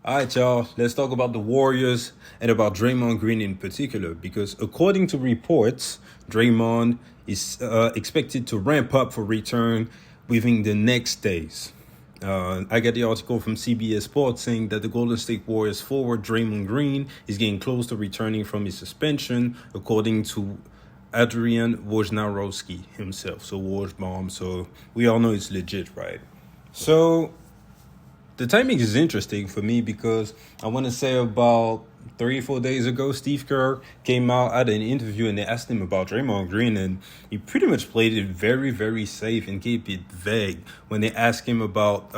All right, y'all. Let's talk about the Warriors and about Draymond Green in particular, because according to reports, Draymond is expected to ramp up for return within the next days. I got the article from CBS Sports saying that the Golden State Warriors forward Draymond Green is getting close to returning from his suspension, according to Adrian Wojnarowski himself. So Woj bomb. So we all know it's legit, right? So the timing is interesting for me because I want to say about 3 or 4 days ago, Steve Kerr came out at an interview and they asked him about Draymond Green, and he pretty much played it very, very safe and kept it vague when they asked him about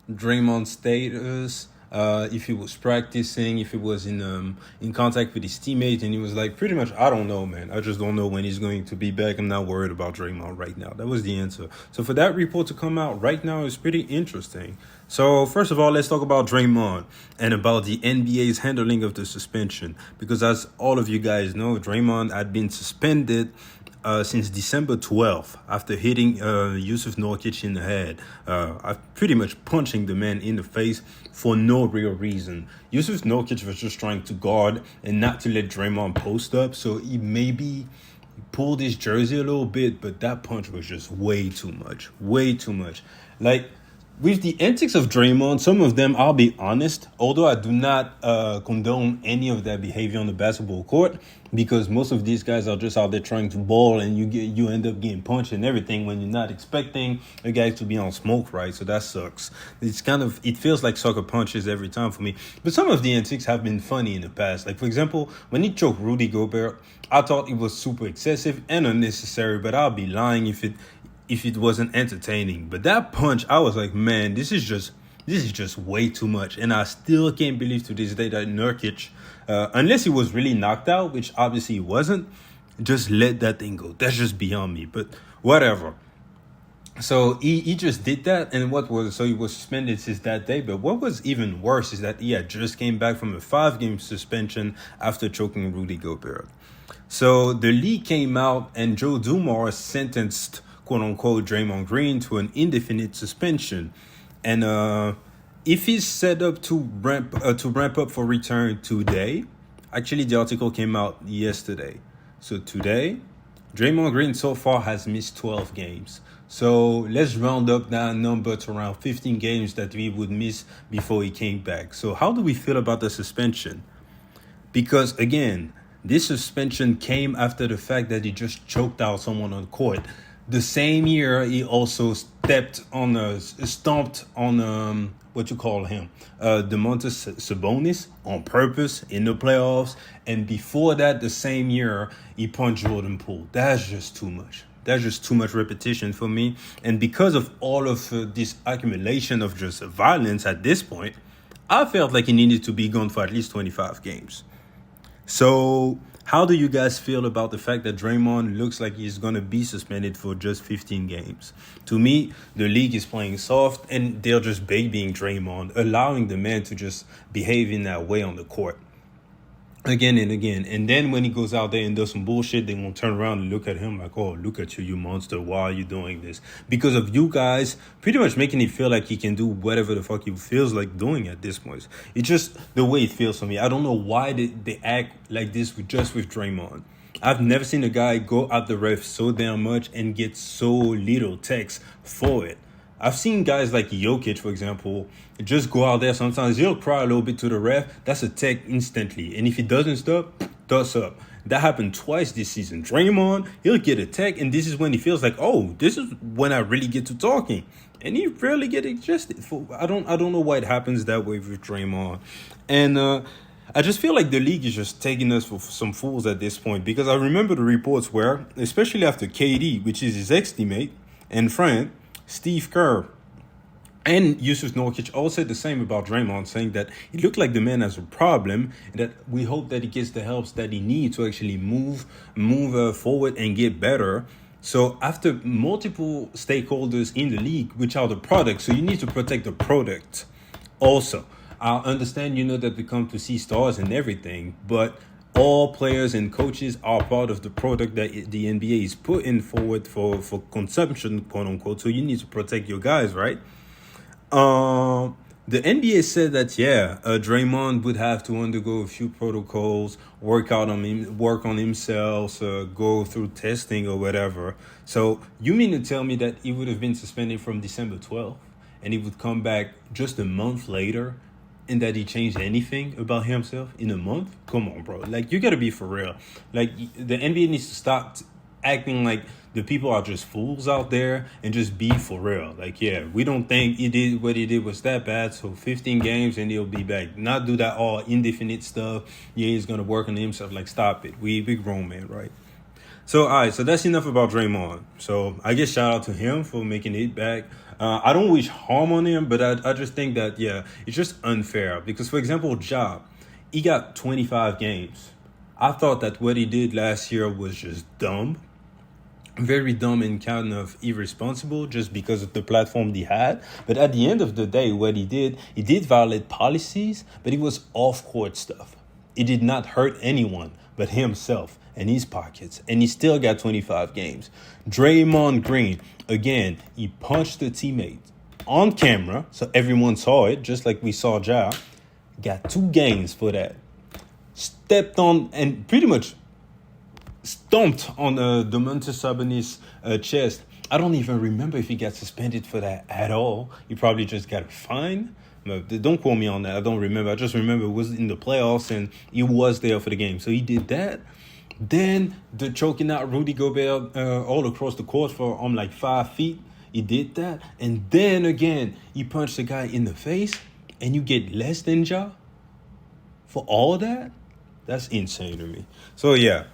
Draymond's status, if he was practicing, if he was in contact with his teammates, and he was like, pretty much, I don't know, man. I just don't know when he's going to be back. I'm not worried about Draymond right now. That was the answer. So for that report to come out right now is pretty interesting. So first of all, let's talk about Draymond and about the NBA's handling of the suspension, because as all of you guys know, Draymond had been suspended since December 12th after hitting Yusuf Nurkic in the head. Pretty much punching the man in the face for no real reason. Yusuf Nurkic was just trying to guard and not to let Draymond post up, so he maybe pulled his jersey a little bit, but that punch was just way too much. Way too much. Like, with the antics of Draymond, some of them, I'll be honest, although I do not condone any of that behavior on the basketball court, because most of these guys are just out there trying to ball, and you end up getting punched and everything when you're not expecting a guy to be on smoke, right? So that sucks. It feels like sucker punches every time for me. But some of the antics have been funny in the past. Like, for example, when he choked Rudy Gobert, I thought it was super excessive and unnecessary, but I'll be lying if it wasn't entertaining. But that punch, I was like, man, this is just way too much. And I still can't believe to this day that Nurkic, unless he was really knocked out, which obviously he wasn't, just let that thing go. That's just beyond me. But whatever. So he just did that, and so he was suspended since that day. But what was even worse is that he had just came back from a 5-game suspension after choking Rudy Gobert. So the league came out, and Joe Dumars sentenced quote unquote Draymond Green to an indefinite suspension, and if he's set up to ramp up for return today, actually the article came out yesterday. So today, Draymond Green so far has missed 12 games. So let's round up that number to around 15 games that we would miss before he came back. So how do we feel about the suspension? Because again, this suspension came after the fact that he just choked out someone on court. The same year, he also stomped on what you call him, Domantas Sabonis on purpose in the playoffs. And before that, the same year, he punched Jordan Poole. That's just too much. That's just too much repetition for me. And because of all of this accumulation of just violence at this point, I felt like he needed to be gone for at least 25 games. So how do you guys feel about the fact that Draymond looks like he's going to be suspended for just 15 games? To me, the league is playing soft, and they're just babying Draymond, allowing the man to just behave in that way on the court again and again. And then when he goes out there and does some bullshit, they won't turn around and look at him like, oh, look at you, you monster. Why are you doing this? Because of you guys pretty much making it feel like he can do whatever the fuck he feels like doing at this point. It's just the way it feels for me. I don't know why they act like this just with Draymond. I've never seen a guy go at the ref so damn much and get so little text for it. I've seen guys like Jokic, for example, just go out there. Sometimes he'll cry a little bit to the ref. That's a tech instantly. And if he doesn't stop, thumbs up. That happened twice this season. Draymond, he'll get a tech, and this is when he feels like, oh, this is when I really get to talking. And he rarely get adjusted. I don't know why it happens that way with Draymond. And I just feel like the league is just taking us for some fools at this point, because I remember the reports where, especially after KD, which is his ex-teammate and friend, Steve Kerr and Yusuf Nurkic all said the same about Draymond, saying that it looked like the man has a problem, and that we hope that he gets the help that he needs to actually move forward and get better. So after multiple stakeholders in the league, which are the product, so you need to protect the product also. I understand, that we come to see stars and everything, but all players and coaches are part of the product that the NBA is putting forward for consumption, quote unquote. So you need to protect your guys, right? The NBA said that Draymond would have to undergo a few protocols, work on himself, go through testing or whatever. So you mean to tell me that he would have been suspended from December 12th, and he would come back just a month later, and that he changed anything about himself in a month? Come on, bro. Like, you gotta be for real. Like, the NBA needs to stop acting like the people are just fools out there and just be for real. Like, yeah, we don't think he did what he did was that bad, so 15 games and he'll be back. Not do that all indefinite stuff. Yeah, he's gonna work on himself. Like, stop it. We big grown man, right? So, all right, so that's enough about Draymond. So, I guess shout out to him for making it back. I don't wish harm on him, but I just think that, yeah, it's just unfair. Because, for example, Ja, he got 25 games. I thought that what he did last year was just dumb. Very dumb and kind of irresponsible just because of the platform he had. But at the end of the day, what he did violate policies, but it was off-court stuff. It did not hurt anyone but himself and his pockets, and he still got 25 games. Draymond Green, again, he punched a teammate on camera, so everyone saw it, just like we saw Ja. Got 2 games for that. Stepped on and pretty much stomped on Domantas Sabonis' chest. I don't even remember if he got suspended for that at all. He probably just got a fine. But don't quote me on that. I don't remember. I just remember it was in the playoffs and he was there for the game. So he did that. Then the choking out Rudy Gobert all across the court for like 5 feet. He did that. And then again, he punched the guy in the face and you get less than Ja for all that? That's insane to me. So yeah.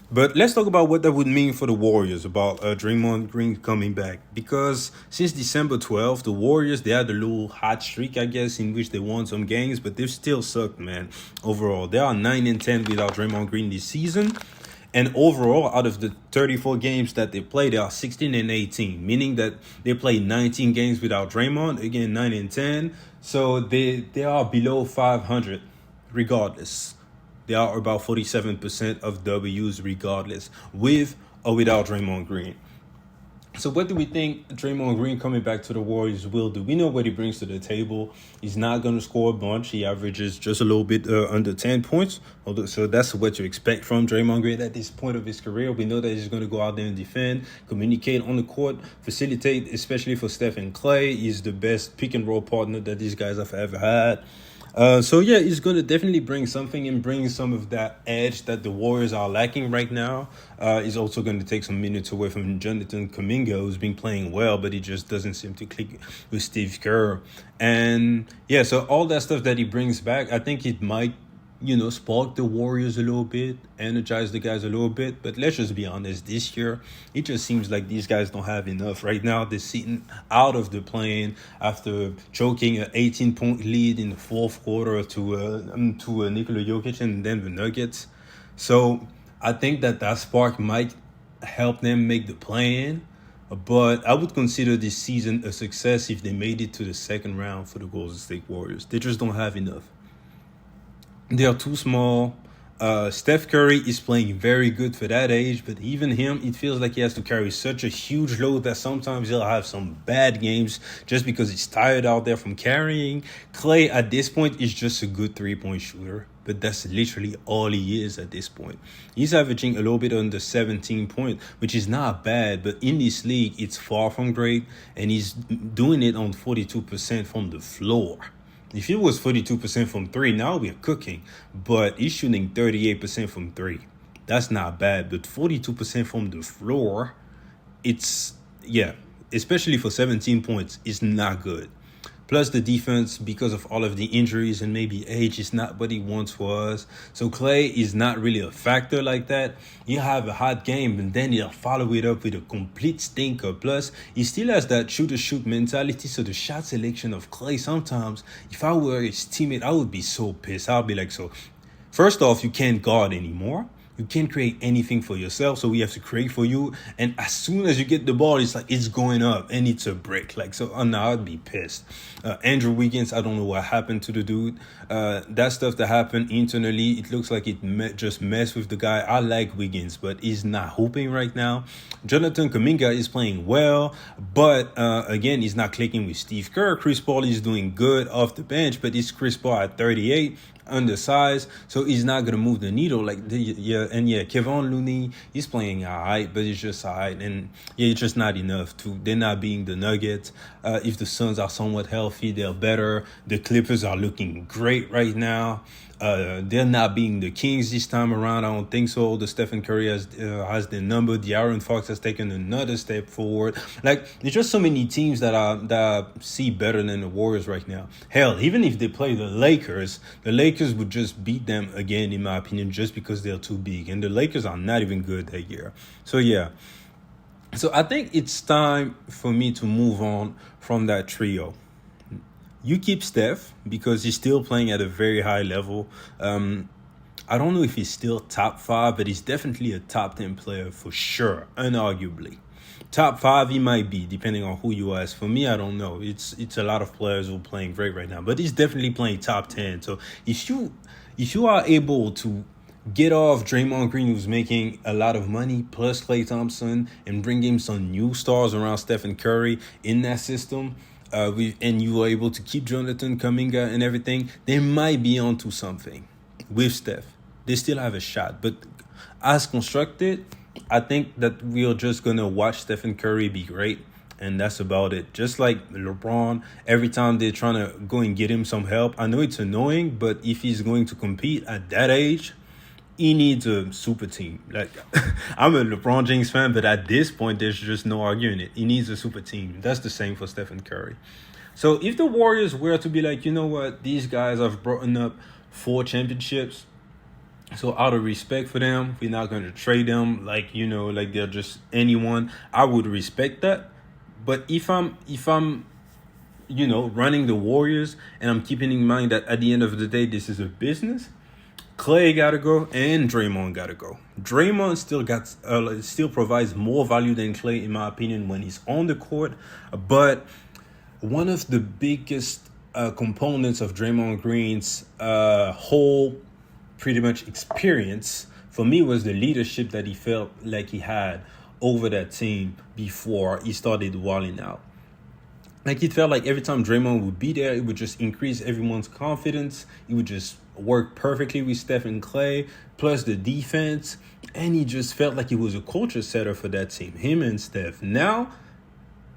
But let's talk about what that would mean for the Warriors about Draymond Green coming back. Because since December 12th, the Warriors, they had a little hot streak, I guess, in which they won some games, but they've still sucked, man, overall. They are 9-10 without Draymond Green this season. And overall, out of the 34 games that they play, they are 16-18, meaning that they play 19 games without Draymond. Again, 9-10. So they are below 500 regardless. They are about 47% of W's regardless, with or without Draymond Green. So what do we think Draymond Green coming back to the Warriors will do? We know what he brings to the table. He's not going to score a bunch. He averages just a little bit under 10 points. So that's what you expect from Draymond Green at this point of his career. We know that he's going to go out there and defend, communicate on the court, facilitate, especially for Steph and Clay. He's the best pick and roll partner that these guys have ever had. So yeah, he's going to definitely bring something and bring some of that edge that the Warriors are lacking right now. He's also going to take some minutes away from Jonathan Kuminga, who's been playing well, but he just doesn't seem to click with Steve Kerr. And yeah, so all that stuff that he brings back, I think it might, spark the Warriors a little bit, energize the guys a little bit. But let's just be honest, this year, it just seems like these guys don't have enough. Right now, they're sitting out of the plane after choking an 18-point lead in the fourth quarter to Nikola Jokic and Denver Nuggets. So I think that spark might help them make the play-in. But I would consider this season a success if they made it to the second round for the Golden State Warriors. They just don't have enough. They are too small. Steph Curry is playing very good for that age, but even him, it feels like he has to carry such a huge load that sometimes he'll have some bad games just because he's tired out there from carrying. Clay, at this point, is just a good three-point shooter, but that's literally all he is at this point. He's averaging a little bit under 17 points, which is not bad, but in this league, it's far from great, and he's doing it on 42% from the floor. If it was 42% from 3, now we're cooking. But he's shooting 38% from 3. That's not bad. But 42% from the floor, especially for 17 points, it's not good. Plus the defense, because of all of the injuries and maybe age, is not what he once was. So Clay is not really a factor like that. You have a hot game and then he'll follow it up with a complete stinker. Plus, he still has that shoot-to-shoot mentality. So the shot selection of Clay, sometimes, if I were his teammate, I would be so pissed. I'll be like, so, first off, you can't guard anymore. You can't create anything for yourself, so we have to create for you. And as soon as you get the ball, it's like it's going up and it's a break. Like, so now I'd be pissed. Andrew Wiggins, I don't know what happened to the dude. That stuff that happened internally, it looks like it just messed with the guy. I like Wiggins, but he's not hooping right now. Jonathan Kuminga is playing well, but again, he's not clicking with Steve Kerr. Chris Paul is doing good off the bench, but it's Chris Paul at 38. Undersized, so he's not gonna move the needle. Kevon Looney, he's playing alright, but it's just alright, and it's just not enough. They're not being the Nuggets. If the Suns are somewhat healthy, they're better. The Clippers are looking great right now. They're not being the Kings this time around. I don't think so. The Stephen Curry has the number. The Aaron Fox has taken another step forward. Like, there's just so many teams that I see better than the Warriors right now. Hell, even if they play the Lakers would just beat them again, in my opinion, just because they're too big. And the Lakers are not even good that year. So yeah. So I think it's time for me to move on from that trio. You keep Steph because he's still playing at a very high level. I don't know if he's still top 5, but he's definitely a top 10 player for sure, unarguably. Top 5 he might be, depending on who you ask. For me, I don't know. It's a lot of players who are playing great right now, but he's definitely playing top 10. So if you are able to get off Draymond Green, who's making a lot of money, plus Klay Thompson, and bring him some new stars around Stephen Curry in that system, and you were able to keep Jonathan Kuminga and everything, they might be onto something with Steph. They still have a shot. But as constructed, I think that we're just going to watch Stephen Curry be great, and that's about it. Just like LeBron, every time they're trying to go and get him some help, I know it's annoying, but if he's going to compete at that age, he needs a super team. Like, I'm a LeBron James fan, but at this point, there's just no arguing it. He needs a super team. That's the same for Stephen Curry. So if the Warriors were to be like, you know what, these guys have brought up 4 championships, so out of respect for them, we're not going to trade them like they're just anyone. I would respect that. But if I'm running the Warriors, and I'm keeping in mind that at the end of the day, this is a business, Klay gotta go and Draymond gotta go. Draymond still provides more value than Klay, in my opinion, when he's on the court. But one of the biggest components of Draymond Green's whole pretty much experience for me was the leadership that he felt like he had over that team before he started walling out. Like, it felt like every time Draymond would be there, it would just increase everyone's confidence. It would just work perfectly with Steph and Klay, plus the defense. And he just felt like he was a culture setter for that team, him and Steph. Now,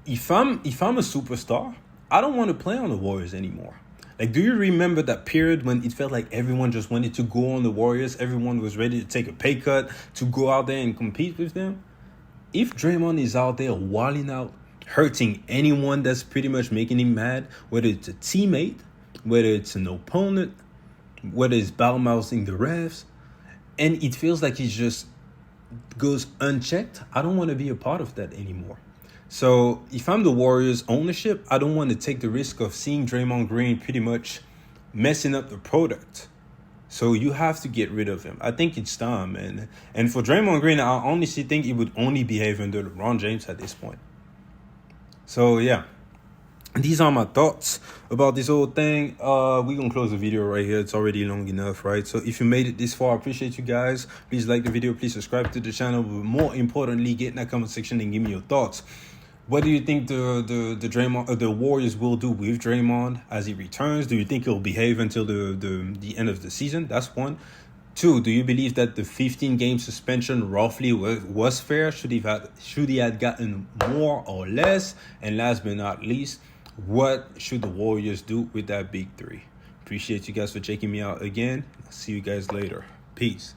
if I'm a superstar, I don't want to play on the Warriors anymore. Like, do you remember that period when it felt like everyone just wanted to go on the Warriors? Everyone was ready to take a pay cut to go out there and compete with them? If Draymond is out there wilding out, hurting anyone that's pretty much making him mad, whether it's a teammate, whether it's an opponent, whether it's bad-mouthing the refs, and it feels like he just goes unchecked, I don't want to be a part of that anymore. So if I'm the Warriors ownership, I don't want to take the risk of seeing Draymond Green pretty much messing up the product. So you have to get rid of him. I think it's time, man. And for Draymond Green, I honestly think he would only behave under LeBron James at this point. So yeah, these are my thoughts about this whole thing. We're going to close the video right here. It's already long enough, right? So if you made it this far, I appreciate you guys. Please like the video. Please subscribe to the channel. But more importantly, get in that comment section and give me your thoughts. What do you think the Warriors will do with Draymond as he returns? Do you think he'll behave until the end of the season? That's one. 2, do you believe that the 15-game suspension roughly was fair? Should he have gotten more or less? And last but not least, what should the Warriors do with that big 3? Appreciate you guys for checking me out again. I'll see you guys later. Peace.